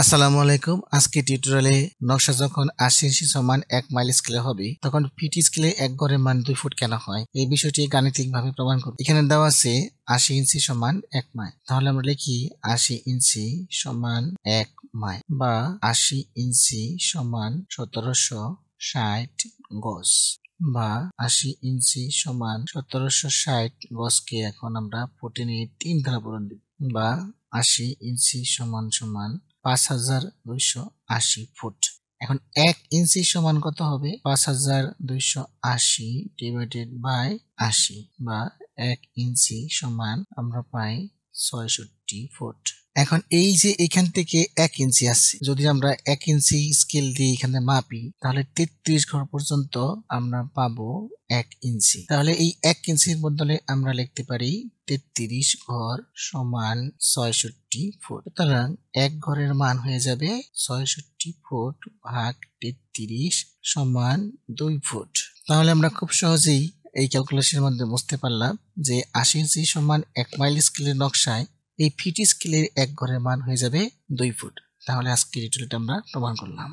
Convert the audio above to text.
আসসালামু আলাইকুম। আজকে টিউটোরিয়ালে নকশা যখন ৮০ ইঞ্চি সমান ১ মাইল স্কেলে হবে তখন ফিট স্কেলে ১ গড়ের মান ২ ফুট কেন হয় এই বিষয়টি গাণিতিকভাবে প্রমাণ করব। এখানে দেওয়া আছে ৮০ ইঞ্চি সমান ১ মাইল। তাহলে আমরা লিখি ৮০ ইঞ্চি সমান ১ মাইল বা ৮০ ইঞ্চি সমান ১৭৬০ গজ বা ৮০ ইঞ্চি সমান ১৭৬০ গজকে এখন আমরা ফুটে নিয়ে ৩ দ্বারা পূরণ দিব বা ৮০ ইঞ্চি সমান ৫,২৮০ ফুট। এখন ১ ইঞ্চি সমান কত হবে? ৫,২৮০ ডিভাইডেড বাই ৮০ বা ১ ইঞ্চি সমান আমরা পাই ৬৬ ফুট। এখন এই যে এখান থেকে ১ ইঞ্চি আছে, যদি আমরা ১ ইঞ্চি স্কেল দিয়ে এখানে মাপি তাহলে ৩৩ ঘর পর্যন্ত আমরা পাবো ১ ইঞ্চি। তাহলে এই ১ ইঞ্চির বদলে আমরা লিখতে পারি ৩৩ ঘর সমান ৬৬ ফুট। সুতরাং ১ ঘরের মান হয়ে যাবে ৬৬ ফুট ভাগ ৩৩ সমান ২ ফুট। তাহলে আমরা খুব সহজেই এই ক্যালকুলেশনের মধ্যে বুঝতে পারলাম যে ৮০ ইঞ্চি সমান ১ মাইল স্কেলের নকশায় এই ফিট স্কেলের ১ ঘরের মান হয়ে যাবে ২ ফুট। তাহলে আজকের টিউটোরিয়ালটা আমরা প্রমাণ করলাম।